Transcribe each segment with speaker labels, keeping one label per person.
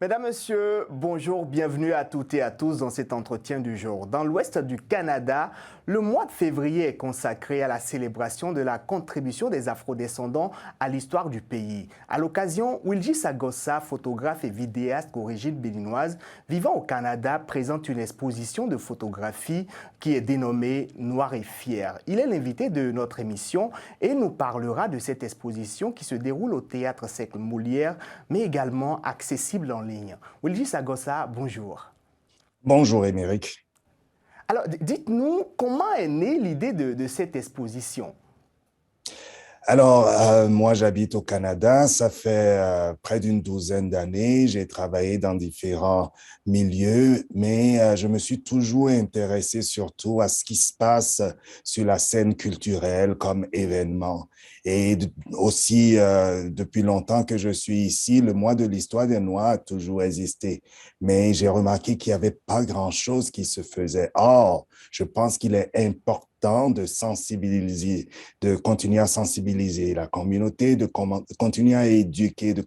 Speaker 1: Mesdames, Messieurs, bonjour, bienvenue à toutes et à tous dans cet entretien du jour. Dans l'ouest du Canada, le mois de février est consacré à la célébration de la contribution des Afrodescendants à l'histoire du pays. À l'occasion, Wilji Sagossa, photographe et vidéaste d'origine béninoise, vivant au Canada, présente une exposition de photographie qui est dénommée Noir et Fier. Il est l'invité de notre émission et nous parlera de cette exposition qui se déroule au Théâtre Siècle Molière, mais également accessible en ligne. Wilji Sagossa, bonjour.
Speaker 2: Bonjour, Émeric.
Speaker 1: Alors, dites-nous, comment est née l'idée de cette exposition?
Speaker 2: Alors, moi, j'habite au Canada. Ça fait près d'une douzaine d'années. J'ai travaillé dans différents milieux, mais je me suis toujours intéressé surtout à ce qui se passe sur la scène culturelle comme événement. Et aussi, depuis longtemps que je suis ici, le mois de l'histoire des Noirs a toujours existé. Mais j'ai remarqué qu'il n'y avait pas grand-chose qui se faisait. Or, je pense qu'il est important de sensibiliser, de continuer à sensibiliser la communauté, de continuer à éduquer, de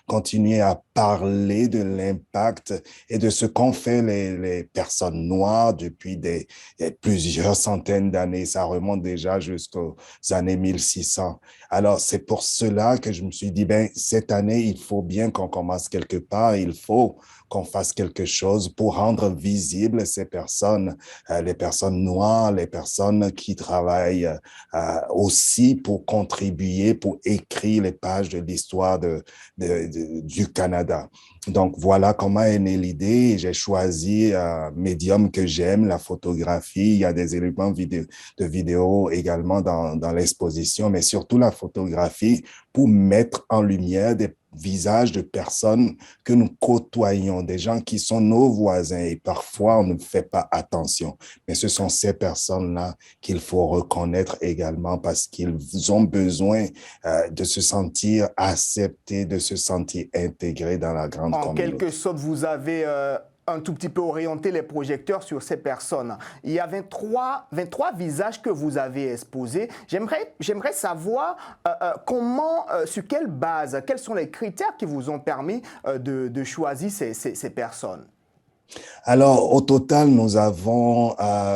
Speaker 2: continuer à parler de l'impact et de ce qu'ont fait les personnes noires depuis plusieurs centaines d'années. Ça remonte déjà jusqu'aux années 1600. Alors, c'est pour cela que je me suis dit, ben, cette année, il faut bien qu'on commence quelque part, il faut qu'on fasse quelque chose pour rendre visibles ces personnes, les personnes noires, les personnes qui travaillent aussi pour contribuer, pour écrire les pages de l'histoire du Canada. Donc, voilà comment est née l'idée. J'ai choisi un médium que j'aime, la photographie. Il y a des éléments de vidéo également dans l'exposition, mais surtout la photographie pour mettre en lumière des visages de personnes que nous côtoyons, des gens qui sont nos voisins et parfois on ne fait pas attention. Mais ce sont ces personnes-là qu'il faut reconnaître également parce qu'ils ont besoin de se sentir acceptés, de se sentir intégrés dans la grande
Speaker 1: En quelque
Speaker 2: communauté.
Speaker 1: sorte, vous avez un tout petit peu orienté les projecteurs sur ces personnes. Il y a 23 visages que vous avez exposés. J'aimerais savoir comment, sur quelle base, quels sont les critères qui vous ont permis de choisir ces personnes.
Speaker 2: Alors, au total, nous avons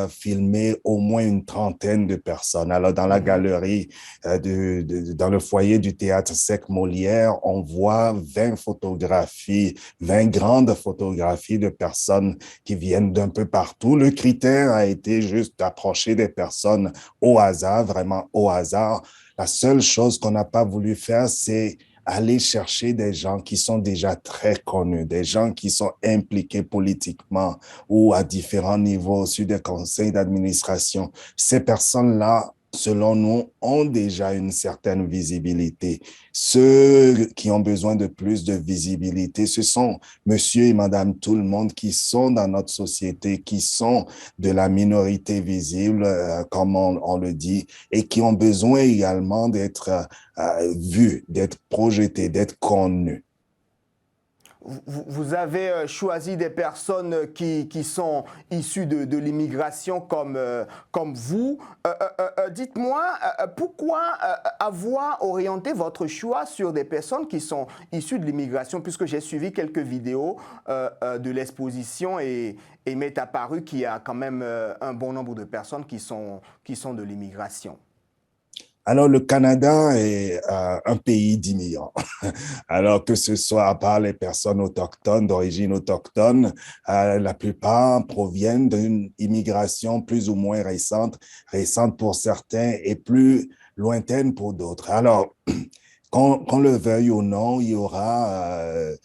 Speaker 2: filmé au moins une trentaine de personnes. Alors, dans la galerie, dans le foyer du Théâtre Sec Molière, on voit 20 photographies, 20 grandes photographies de personnes qui viennent d'un peu partout. Le critère a été juste d'approcher des personnes au hasard, vraiment au hasard. La seule chose qu'on n'a pas voulu faire, c'est aller chercher des gens qui sont déjà très connus, des gens qui sont impliqués politiquement ou à différents niveaux sur des conseils d'administration. Ces personnes-là, selon nous, ont déjà une certaine visibilité. Ceux qui ont besoin de plus de visibilité, ce sont monsieur et madame tout le monde qui sont dans notre société, qui sont de la minorité visible, comme on le dit, et qui ont besoin également d'être vus, d'être projetés, d'être connus.
Speaker 1: Vous avez choisi des personnes qui sont issues de l'immigration comme vous. Dites-moi, pourquoi avoir orienté votre choix sur des personnes qui sont issues de l'immigration, puisque j'ai suivi quelques vidéos de l'exposition et il m'est apparu qu'il y a quand même un bon nombre de personnes qui sont de l'immigration.
Speaker 2: Alors, le Canada est un pays d'immigrants. Alors que ce soit par les personnes autochtones, d'origine autochtone, la plupart proviennent d'une immigration plus ou moins récente pour certains et plus lointaine pour d'autres. Alors, qu'on le veuille ou non, il y aura euh,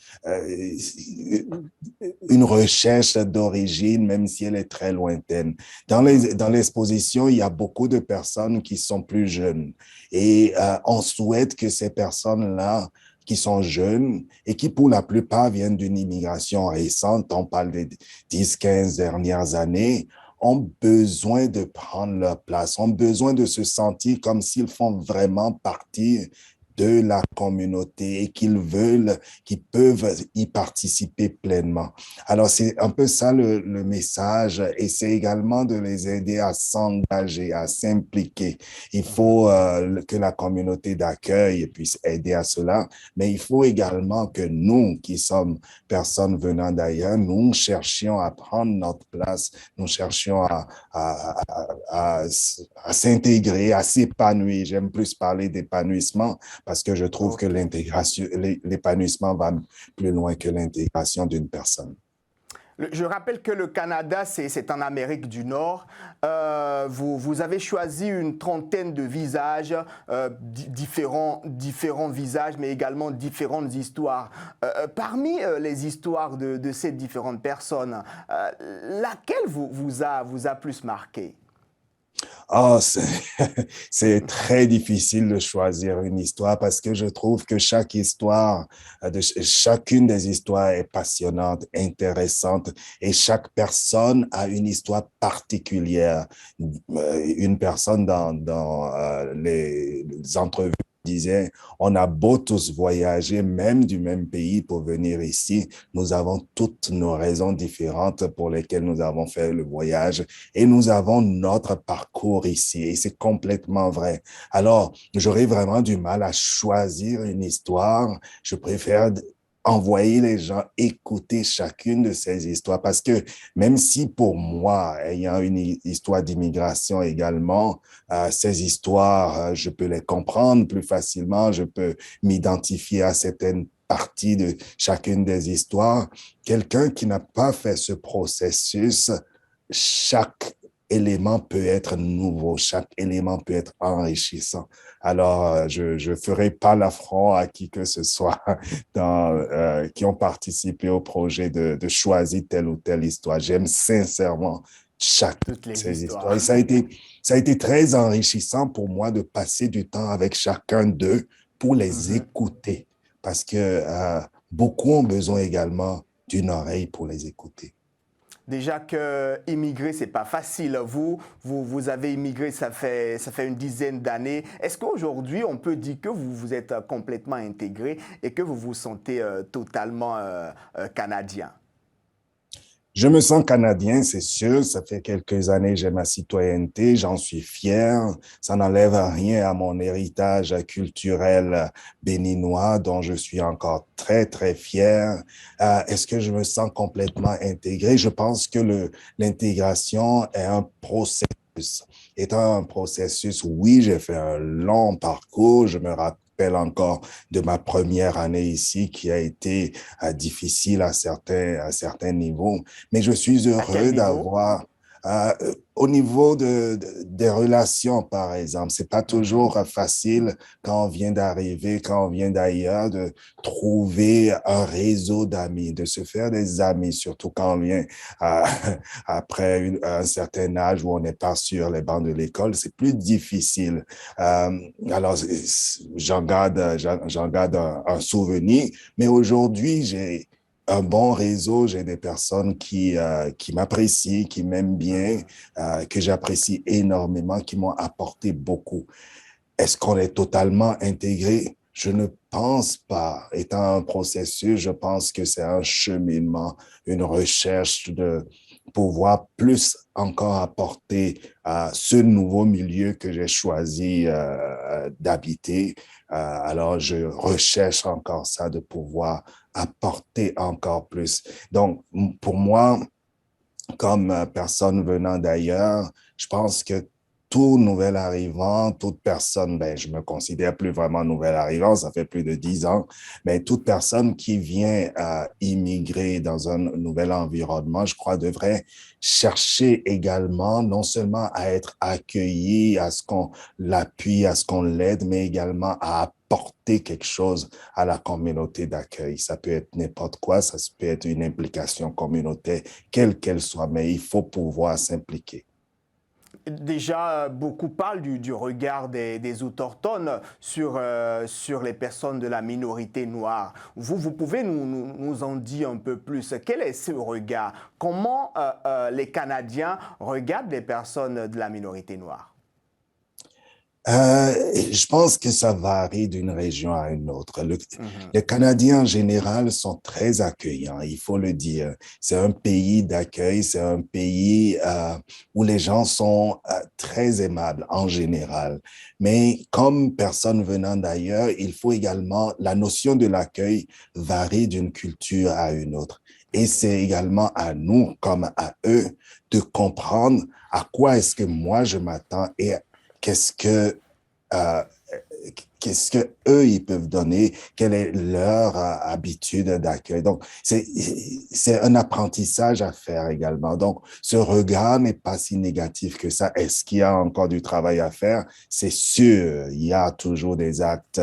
Speaker 2: une recherche d'origine, même si elle est très lointaine. Dans l'exposition, il y a beaucoup de personnes qui sont plus jeunes et on souhaite que ces personnes-là qui sont jeunes et qui, pour la plupart, viennent d'une immigration récente, on parle des 10, 15 dernières années, ont besoin de prendre leur place, ont besoin de se sentir comme s'ils font vraiment partie de la communauté et qu'ils peuvent y participer pleinement. Alors, c'est un peu ça le message et c'est également de les aider à s'engager, à s'impliquer. Il faut que la communauté d'accueil puisse aider à cela, mais il faut également que nous, qui sommes personnes venant d'ailleurs, nous cherchions à prendre notre place, nous cherchions à s'intégrer, à s'épanouir. J'aime plus parler d'épanouissement parce que je trouve que l'épanouissement va plus loin que l'intégration d'une personne.
Speaker 1: Je rappelle que le Canada, c'est en Amérique du Nord. Vous avez choisi une trentaine de visages, différents visages, mais également différentes histoires. Parmi les histoires de ces différentes personnes, laquelle vous a plus marqué?
Speaker 2: Ah, c'est très difficile de choisir une histoire parce que je trouve que chaque histoire, chacune des histoires est passionnante, intéressante et chaque personne a une histoire particulière. Une personne dans les entrevues disait, on a beau tous voyager, même du même pays pour venir ici, nous avons toutes nos raisons différentes pour lesquelles nous avons fait le voyage et nous avons notre parcours ici et c'est complètement vrai. Alors, j'aurais vraiment du mal à choisir une histoire. Je préfère envoyer les gens écouter chacune de ces histoires parce que même si pour moi, ayant une histoire d'immigration également, ces histoires, je peux les comprendre plus facilement, je peux m'identifier à certaines parties de chacune des histoires. Quelqu'un qui n'a pas fait ce processus, chaque élément peut être nouveau, chaque élément peut être enrichissant. Alors, je ferai pas l'affront à qui que ce soit qui ont participé au projet de choisir telle ou telle histoire. J'aime sincèrement chaque
Speaker 1: Toutes
Speaker 2: de
Speaker 1: les
Speaker 2: ces histoires. Et
Speaker 1: histoires.
Speaker 2: ça a été très enrichissant pour moi de passer du temps avec chacun d'eux pour les écouter parce que beaucoup ont besoin également d'une oreille pour les écouter.
Speaker 1: Déjà que immigrer, c'est pas facile. Vous avez immigré, ça fait une dizaine d'années. Est-ce qu'aujourd'hui, on peut dire que vous êtes complètement intégré et que vous vous sentez totalement canadien?
Speaker 2: Je me sens canadien, c'est sûr. Ça fait quelques années que j'ai ma citoyenneté. J'en suis fier. Ça n'enlève rien à mon héritage culturel béninois, dont je suis encore très, très fier. Est-ce que je me sens complètement intégré? Je pense que l'intégration est un processus. Étant un processus, oui, j'ai fait un long parcours. Je me rappelle encore de ma première année ici qui a été difficile à certains niveaux. Mais je suis
Speaker 1: À quel
Speaker 2: heureux
Speaker 1: niveau?
Speaker 2: d'avoir, euh, au niveau des relations, par exemple, c'est pas toujours facile quand on vient d'arriver, quand on vient d'ailleurs, de trouver un réseau d'amis, de se faire des amis, surtout quand on vient euh, après un certain âge où on n'est pas sur les bancs de l'école, c'est plus difficile. Alors, j'en garde un souvenir, mais aujourd'hui, j'ai un bon réseau, j'ai des personnes qui m'apprécient, qui m'aiment bien, que j'apprécie énormément, qui m'ont apporté beaucoup. Est-ce qu'on est totalement intégré? Je ne pense pas. Étant un processus, je pense que c'est un cheminement, une recherche de pouvoir plus encore apporter à ce nouveau milieu que j'ai choisi d'habiter. Alors, je recherche encore ça, de pouvoir apporter encore plus. Donc, pour moi, comme personne venant d'ailleurs, je pense que tout nouvel arrivant, toute personne, ben, je me considère plus vraiment nouvel arrivant, ça fait plus de 10 ans, mais toute personne qui vient immigrer dans un nouvel environnement, je crois, devrait chercher également non seulement à être accueilli, à ce qu'on l'appuie, à ce qu'on l'aide, mais également à apporter quelque chose à la communauté d'accueil. Ça peut être n'importe quoi, ça peut être une implication communautaire, quelle qu'elle soit, mais il faut pouvoir s'impliquer.
Speaker 1: Déjà, beaucoup parlent du regard des autochtones sur les personnes de la minorité noire. Vous pouvez nous en dire un peu plus. Quel est ce regard? Comment les Canadiens regardent les personnes de la minorité noire?
Speaker 2: Je pense que ça varie d'une région à une autre.
Speaker 1: Mhm.
Speaker 2: Les Canadiens en général sont très accueillants, il faut le dire. C'est un pays d'accueil, c'est un pays où les gens sont très aimables en général. Mais comme personne venant d'ailleurs, il faut également, la notion de l'accueil varie d'une culture à une autre. Et c'est également à nous, comme à eux, de comprendre à quoi est-ce que moi je m'attends et qu'est-ce que euh, qu'est-ce que eux ils peuvent donner, quelle est leur habitude d'accueil. Donc c'est un apprentissage à faire également. Donc ce regard n'est pas si négatif que ça. Est-ce qu'il y a encore du travail à faire? C'est sûr, il y a toujours des actes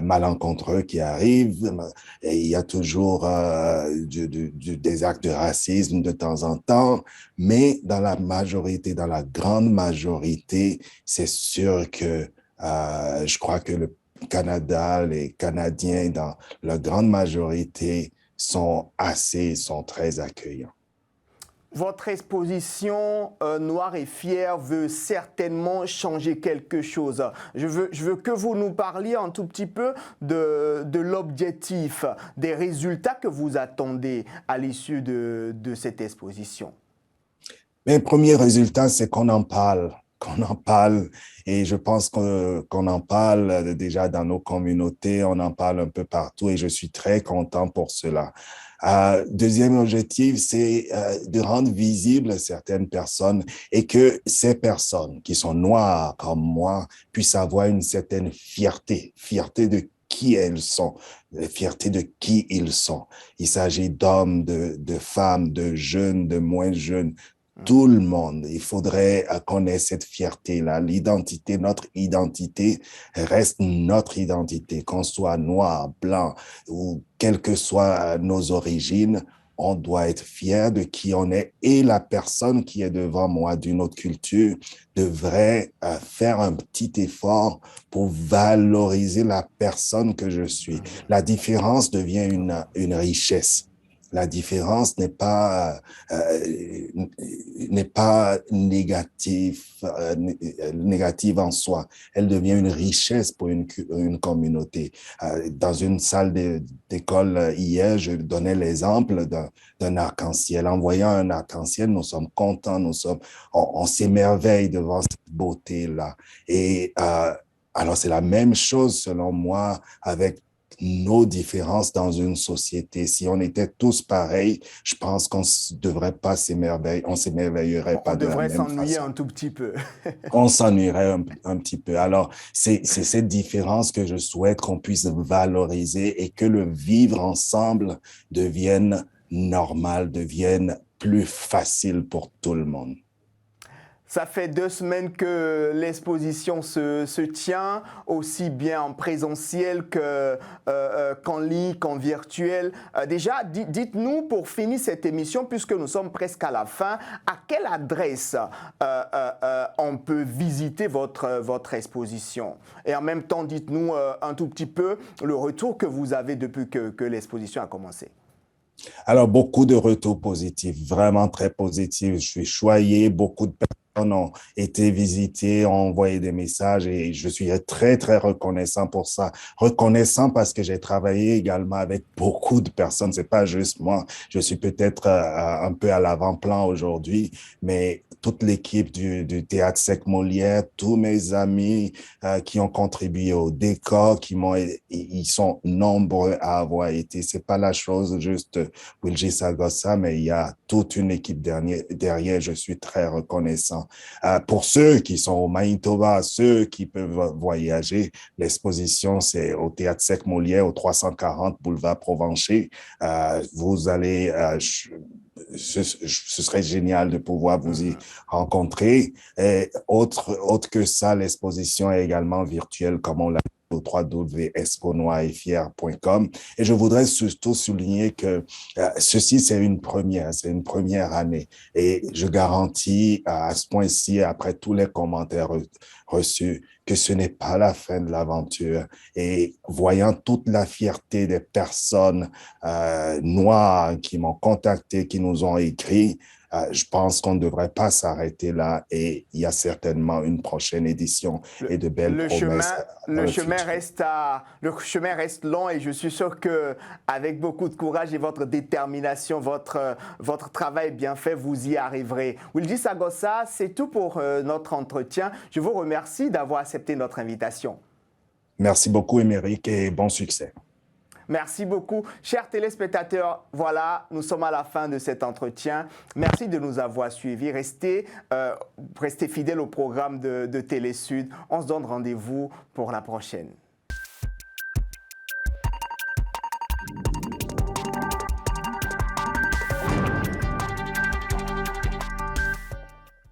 Speaker 2: malencontreux qui arrivent et il y a toujours des actes de racisme de temps en temps, mais dans la majorité, dans la grande majorité, c'est sûr que je crois que le Canada, les Canadiens, dans la grande majorité, sont très accueillants.
Speaker 1: Votre exposition Noir et Fier veut certainement changer quelque chose. Je veux que vous nous parliez un tout petit peu de l'objectif, des résultats que vous attendez à l'issue de cette exposition.
Speaker 2: Mais le premier résultat, c'est qu'on en parle, et je pense qu'on en parle déjà dans nos communautés, on en parle un peu partout, et je suis très content pour cela. Deuxième objectif, c'est de rendre visibles certaines personnes et que ces personnes qui sont noires comme moi puissent avoir une certaine fierté, fierté de qui elles sont, fierté de qui ils sont. Il s'agit d'hommes, de femmes, de jeunes, de moins jeunes, tout le monde. Il faudrait qu'on ait cette fierté-là. L'identité, notre identité reste notre identité, qu'on soit noir, blanc ou quelles que soient nos origines. On doit être fier de qui on est et la personne qui est devant moi d'une autre culture devrait faire un petit effort pour valoriser la personne que je suis. La différence devient une richesse. La différence n'est pas négative en soi. Elle devient une richesse pour une communauté. Dans une salle d'école hier, je donnais l'exemple d'un arc-en-ciel. En voyant un arc-en-ciel, nous sommes contents, on s'émerveille devant cette beauté-là. Et alors, c'est la même chose, selon moi, avec nos différences dans une société. Si on était tous pareils, je pense qu'on ne devrait pas s'émerveiller, on s'émerveillerait
Speaker 1: On
Speaker 2: pas de la
Speaker 1: devrait
Speaker 2: même
Speaker 1: s'ennuyer
Speaker 2: façon.
Speaker 1: un tout petit peu.
Speaker 2: On s'ennuierait un petit peu. Alors, c'est cette différence que je souhaite qu'on puisse valoriser et que le vivre ensemble devienne normal, devienne plus facile pour tout le monde.
Speaker 1: Ça fait 2 semaines que l'exposition se tient, aussi bien en présentiel qu'en ligne, qu'en virtuel. Déjà, dites-nous, pour finir cette émission, puisque nous sommes presque à la fin, à quelle adresse on peut visiter votre exposition? Et en même temps, dites-nous un tout petit peu le retour que vous avez depuis que l'exposition a commencé.
Speaker 2: Alors, beaucoup de retours positifs, vraiment très positifs. Je suis choyé, beaucoup de personnes ont été visitées, ont envoyé des messages et je suis très, très reconnaissant pour ça. Reconnaissant parce que j'ai travaillé également avec beaucoup de personnes. C'est pas juste moi. Je suis peut-être un peu à l'avant-plan aujourd'hui, mais toute l'équipe du Théâtre Sec Molière, tous mes amis qui ont contribué au décor, ils sont nombreux à avoir été. C'est pas la chose juste Wilji Sagossa, mais il y a toute une équipe derrière. Je suis très reconnaissant. Pour ceux qui sont au Manitoba, ceux qui peuvent voyager, l'exposition, c'est au Théâtre Sec Molière, au 340 boulevard Provencher. Vous allez, ce serait génial de pouvoir vous y rencontrer. Et autre que ça, l'exposition est également virtuelle, comme on l'a au www.exponoireffier.com. Et je voudrais surtout souligner que ceci, c'est une première année. Et je garantis à ce point-ci, après tous les commentaires reçus, que ce n'est pas la fin de l'aventure. Et voyant toute la fierté des personnes noires qui m'ont contacté, qui nous ont écrit, je pense qu'on ne devrait pas s'arrêter là et il y a certainement une prochaine édition et de belles promesses dans
Speaker 1: le
Speaker 2: le
Speaker 1: chemin
Speaker 2: futur.
Speaker 1: le chemin reste long et je suis sûr que avec beaucoup de courage et votre détermination, votre travail bien fait, vous y arriverez. Wilgie Sagossa, c'est tout pour notre entretien. Je vous remercie d'avoir accepté notre invitation.
Speaker 2: Merci beaucoup, Émeric, et bon succès.
Speaker 1: Merci beaucoup. Chers téléspectateurs, voilà, nous sommes à la fin de cet entretien. Merci de nous avoir suivis. Restez fidèles au programme de Télé Sud. On se donne rendez-vous pour la prochaine.